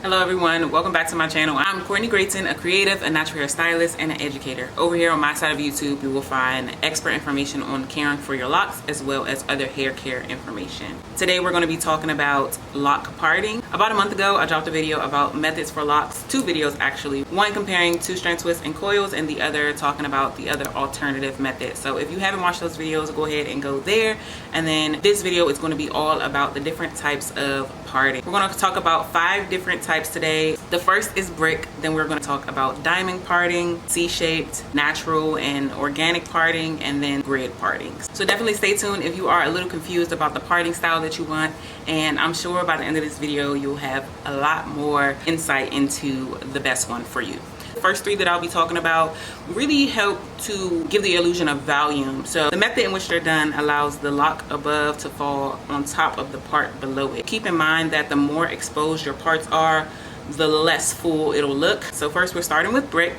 Hello everyone, welcome back to my channel. I'm Courtney Grayton, a creative, a natural hair stylist, and an educator. Over here on my side of YouTube, you will find expert information on caring for your locks as well as other hair care information. Today we're going to be talking about lock parting. About a month ago, I dropped a video about methods for locks, two videos actually. One comparing two-strand twists and coils, and the other talking about the other alternative method. So if you haven't watched those videos, go ahead and go there. And then this video is going to be all about the different types of parting. We're going to talk about 5 different types today. The first is brick, then we're going to talk about diamond parting, C-shaped, natural and organic parting, and then grid parting. So definitely stay tuned if you are a little confused about the parting style that you want, and I'm sure by the end of this video you'll have a lot more insight into the best one for you. The first 3 that I'll be talking about really help to give the illusion of volume. So the method in which they're done allows the lock above to fall on top of the part below it. Keep in mind that the more exposed your parts are, the less full it'll look. So first we're starting with brick.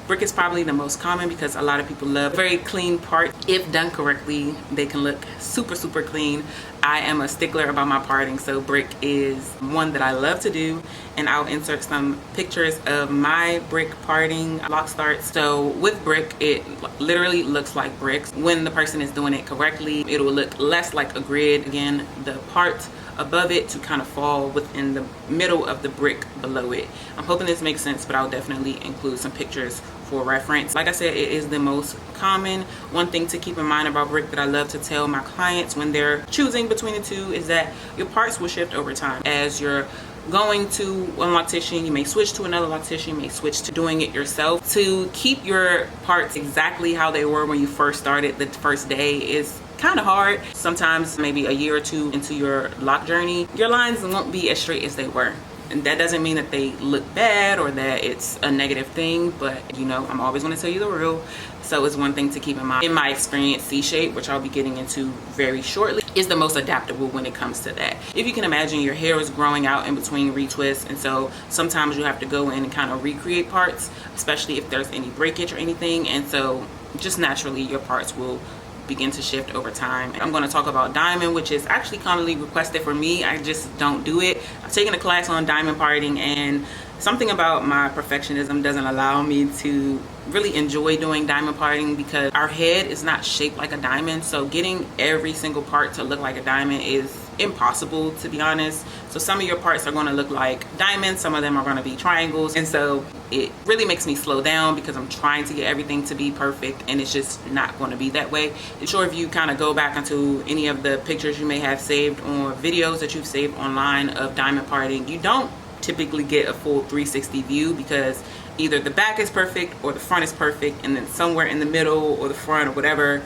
Brick is probably the most common because a lot of people love very clean parts. If done correctly, they can look super clean. I am a stickler about my parting, so brick is one that I love to do, and I'll insert some pictures of my brick parting lock starts. So with brick, it literally looks like bricks. When the person is doing it correctly, it will look less like a grid. Again, the part above it to kind of fall within the middle of the brick below it. I'm hoping this makes sense, but I'll definitely include some pictures for reference. Like I said, it is the most common. One thing to keep in mind about brick that I love to tell my clients when they're choosing between the two is that your parts will shift over time. As you're going to one loctician, you may switch to another loctician, you may switch to doing it yourself. To keep your parts exactly how they were when you first started the first day is kind of hard. Sometimes maybe a year or 2 into your lock journey, your lines won't be as straight as they were. And that doesn't mean that they look bad or that it's a negative thing, but you know, I'm always going to tell you the real. So it's one thing to keep in mind. In my experience, C-shape, which I'll be getting into very shortly, is the most adaptable when it comes to that. If you can imagine, your hair is growing out in between retwists, and so sometimes you have to go in and kind of recreate parts, especially if there's any breakage or anything, and so just naturally your parts will begin to shift over time. I'm going to talk about diamond, which is actually commonly requested for me. I just don't do it. I've taken a class on diamond parting, and something about my perfectionism doesn't allow me to really enjoy doing diamond parting because our head is not shaped like a diamond. So getting every single part to look like a diamond is impossible, to be honest. So some of your parts are going to look like diamonds, some of them are going to be triangles, and so it really makes me slow down because I'm trying to get everything to be perfect, and it's just not going to be that way. I'm sure if you kind of go back into any of the pictures you may have saved or videos that you've saved online of diamond parting, you don't typically get a full 360 view because either the back is perfect or the front is perfect, and then somewhere in the middle or the front or whatever,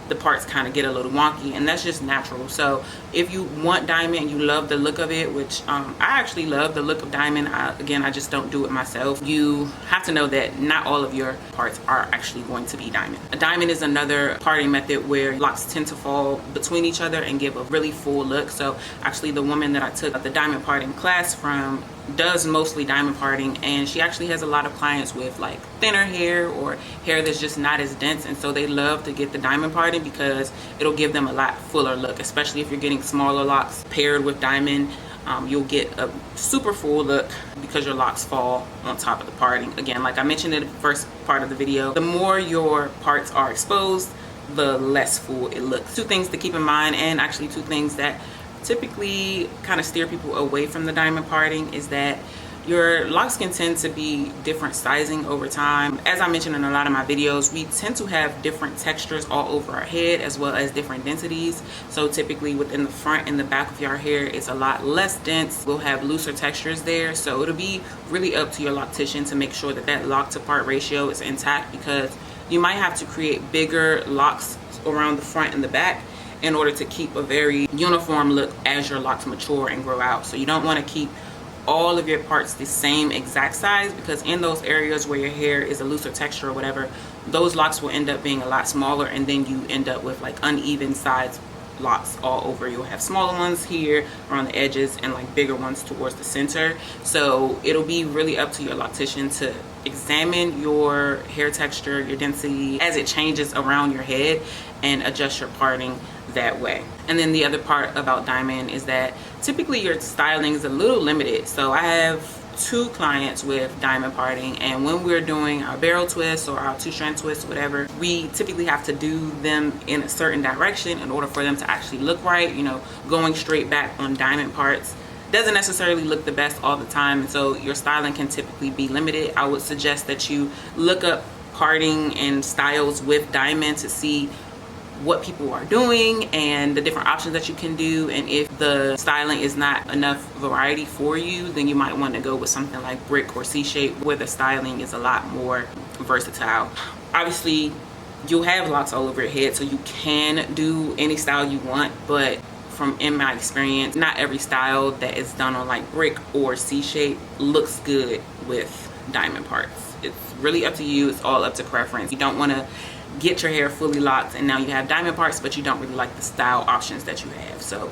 the parts kind of get a little wonky, and that's just natural. So if you want diamond and you love the look of it, which I actually love the look of diamond, again, I just don't do it myself, you have to know that not all of your parts are actually going to be diamond. A diamond is another parting method where locks tend to fall between each other and give a really full look. So actually the woman that I took the diamond parting class from does mostly diamond parting, and she actually has a lot of clients with like thinner hair or hair that's just not as dense, and so they love to get the diamond parting because it'll give them a lot fuller look, especially if you're getting smaller locks paired with diamond. You'll get a super full look because your locks fall on top of the parting. Again, like I mentioned in the first part of the video, the more your parts are exposed, the less full it looks. 2 things to keep in mind, and actually 2 things that typically kind of steer people away from the diamond parting, is that your locks can tend to be different sizing over time. As I mentioned in a lot of my videos, we tend to have different textures all over our head as well as different densities. So typically within the front and the back of your hair, it's a lot less dense. We'll have looser textures there. So it'll be really up to your loctician to make sure that that lock to part ratio is intact, because you might have to create bigger locks around the front and the back in order to keep a very uniform look as your locks mature and grow out. So you don't want to keep all of your parts the same exact size, because in those areas where your hair is a looser texture or whatever, those locks will end up being a lot smaller, and then you end up with like uneven sides locks all over. You'll have smaller ones here around the edges and like bigger ones towards the center. So it'll be really up to your loctician to examine your hair texture, your density as it changes around your head, and adjust your parting that way. And then the other part about diamond is that typically your styling is a little limited. So I have 2 clients with diamond parting, and when we're doing our barrel twists or our 2-strand twists, whatever, we typically have to do them in a certain direction in order for them to actually look right. You know, going straight back on diamond parts doesn't necessarily look the best all the time, and so your styling can typically be limited. I would suggest that you look up parting and styles with diamond to see what people are doing and the different options that you can do, and if the styling is not enough variety for you, then you might want to go with something like brick or C-shape, where the styling is a lot more versatile. Obviously you'll have locks all over your head, so you can do any style you want, but in my experience, not every style that is done on like brick or C-shape looks good with diamond parts. It's really up to you. It's all up to preference. You don't want to get your hair fully locked and now you have diamond parts, but you don't really like the style options that you have. So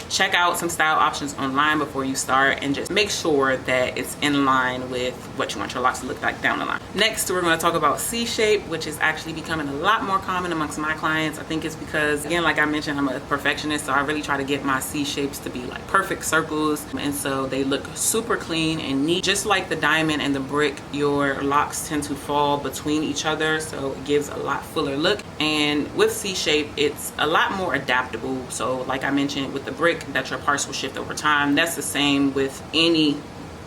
check out some style options online before you start, and just make sure that it's in line with what you want your locks to look like down the line. Next, we're going to talk about C-shape, which is actually becoming a lot more common amongst my clients. I think it's because, again, like I mentioned, I'm a perfectionist, so I really try to get my C-shapes to be like perfect circles, and so they look super clean and neat. Just like the diamond and the brick, your locks tend to fall between each other, so it gives a lot fuller look. And with C-shape, it's a lot more adaptable. So like I mentioned with the brick, that your parts will shift over time. That's the same with any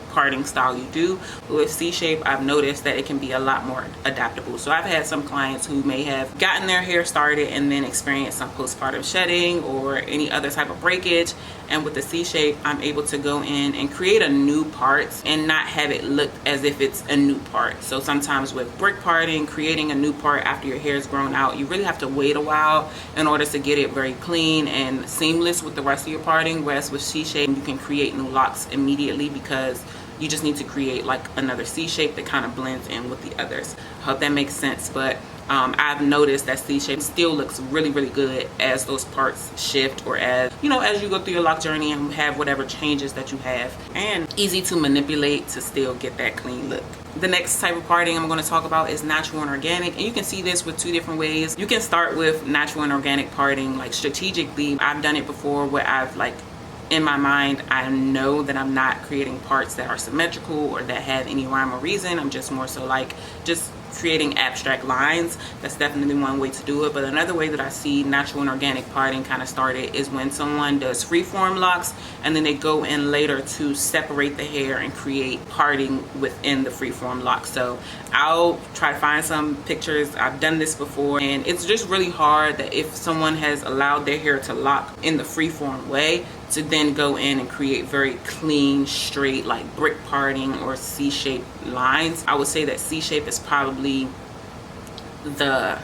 parting style you do. But with C-shape, I've noticed that it can be a lot more adaptable. So I've had some clients who may have gotten their hair started and then experienced some postpartum shedding or any other type of breakage, and with the C-shape, I'm able to go in and create a new part and not have it look as if it's a new part. So sometimes with brick parting, creating a new part after your hair is grown out, you really have to wait a while in order to get it very clean and seamless with the rest of your parting, whereas with C-shape, you can create new locks immediately because you just need to create like another C-shape that kind of blends in with the others. I hope that makes sense. But I've noticed that C-shape still looks really, really good as those parts shift, or as, you know, as you go through your lock journey and have whatever changes that you have, and easy to manipulate to still get that clean look. The next type of parting I'm going to talk about is natural and organic, and you can see this with 2 different ways. You can start with natural and organic parting like strategically. I've done it before where I've like, in my mind, I know that I'm not creating parts that are symmetrical or that have any rhyme or reason. I'm just more so like just creating abstract lines. That's definitely one way to do it. But another way that I see natural and organic parting kind of started is when someone does freeform locks and then they go in later to separate the hair and create parting within the freeform lock. So I'll try to find some pictures. I've done this before, and it's just really hard that if someone has allowed their hair to lock in the freeform way, to then go in and create very clean, straight, like brick parting or C-shaped lines. I would say that C-shape is probably the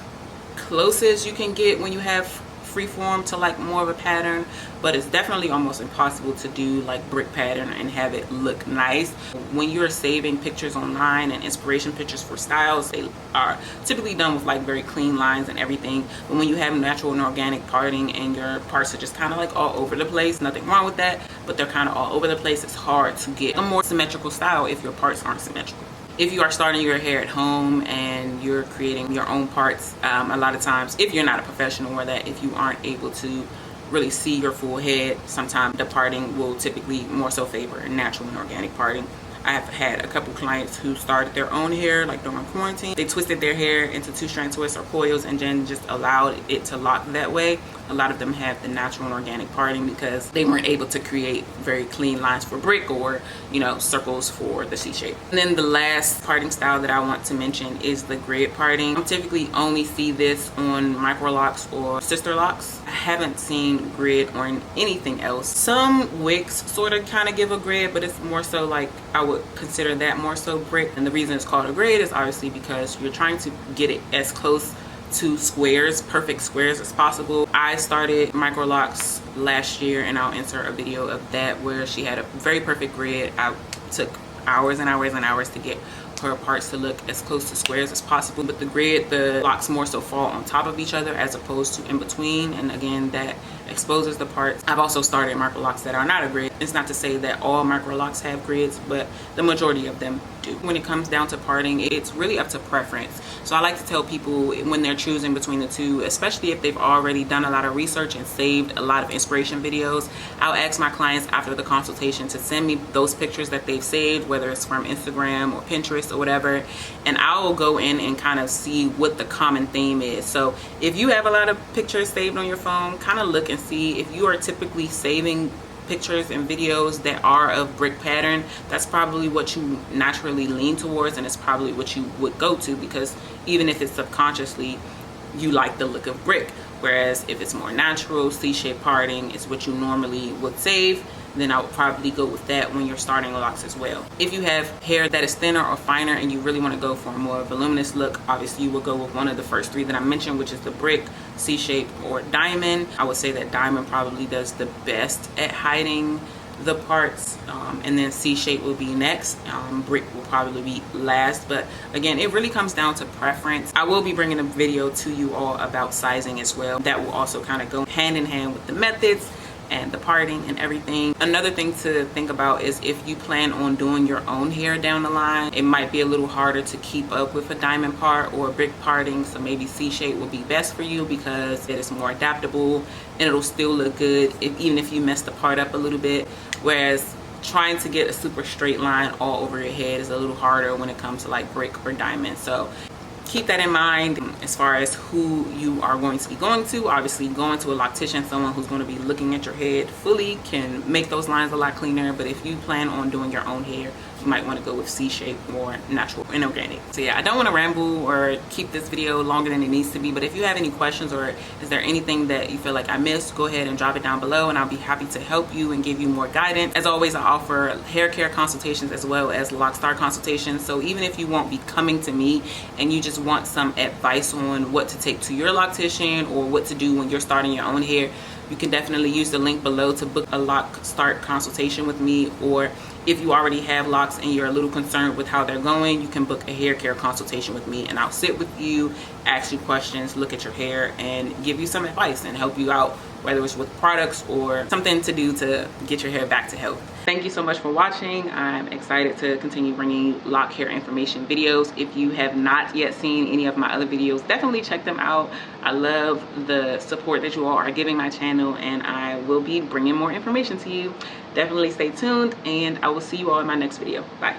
closest you can get when you have freeform to like more of a pattern, but it's definitely almost impossible to do like brick pattern and have it look nice. When you're saving pictures online and inspiration pictures for styles, they are typically done with like very clean lines and everything. But when you have natural and organic parting and your parts are just kind of like all over the place, nothing wrong with that, but they're kind of all over the place, it's hard to get a more symmetrical style if your parts aren't symmetrical. If you are starting your hair at home and you're creating your own parts, a lot of times, if you're not a professional, or that if you aren't able to really see your full head, sometimes the parting will typically more so favor natural and organic parting. I have had a couple clients who started their own hair like during quarantine. They twisted their hair into 2-strand twists or coils and then just allowed it to lock that way. A lot of them have the natural and organic parting because they weren't able to create very clean lines for brick or, you know, circles for the C-shape. And then the last parting style that I want to mention is the grid parting. I typically only see this on micro locks or sister locks. I haven't seen grid on anything else. Some wigs sort of kind of give a grid, but it's more so like, I would consider that more so brick. And the reason it's called a grid is obviously because you're trying to get it as close to squares, perfect squares as possible. I started micro locks last year, and I'll insert a video of that where she had a very perfect grid. I took hours and hours and hours to get her parts to look as close to squares as possible. But the grid, the locks more so fall on top of each other as opposed to in between, and again, that exposes the parts. I've also started micro locks that are not a grid. It's not to say that all micro locks have grids, but the majority of them do. When it comes down to parting, it's really up to preference. So I like to tell people when they're choosing between the two, especially if they've already done a lot of research and saved a lot of inspiration videos, I'll ask my clients after the consultation to send me those pictures that they've saved, whether it's from Instagram or Pinterest or whatever, and I'll go in and kind of see what the common theme is. So if you have a lot of pictures saved on your phone, kind of look and see if you are typically saving pictures and videos that are of brick pattern. That's probably what you naturally lean towards, and it's probably what you would go to, because even if it's subconsciously, you like the look of brick. Whereas if it's more natural, C-shaped parting is what you normally would save, then I would probably go with that when you're starting locks as well. If you have hair that is thinner or finer and you really want to go for a more voluminous look, obviously you will go with one of the first three that I mentioned, which is the brick, C-shape, or diamond. I would say that diamond probably does the best at hiding the parts, and then C-shape will be next. Brick will probably be last, but again, it really comes down to preference. I will be bringing a video to you all about sizing as well. That will also kind of go hand in hand with the methods and the parting and everything. Another thing to think about is if you plan on doing your own hair down the line, it might be a little harder to keep up with a diamond part or a brick parting. So maybe C-shape will be best for you because it is more adaptable and it'll still look good even if you mess the part up a little bit. Whereas trying to get a super straight line all over your head is a little harder when it comes to like brick or diamond. So keep that in mind as far as who you are going to be going to. Obviously, going to a loctician, someone who's going to be looking at your head fully, can make those lines a lot cleaner. But if you plan on doing your own hair, you might want to go with C-shape or natural and organic. So yeah, I don't want to ramble or keep this video longer than it needs to be, but if you have any questions or is there anything that you feel like I missed, go ahead and drop it down below and I'll be happy to help you and give you more guidance. As always, I offer hair care consultations as well as Lockstar consultations. So even if you won't be coming to me and you just want some advice on what to take to your loctician or what to do when you're starting your own hair, you can definitely use the link below to book a Lockstar consultation with me. Or if you already have locks and you're a little concerned with how they're going, you can book a hair care consultation with me and I'll sit with you, ask you questions, look at your hair, and give you some advice and help you out, whether it's with products or something to do to get your hair back to health. Thank you so much for watching. I'm excited to continue bringing you lock hair information videos. If you have not yet seen any of my other videos, definitely check them out. I love the support that you all are giving my channel, and I will be bringing more information to you. Definitely stay tuned, and I will see you all in my next video. Bye.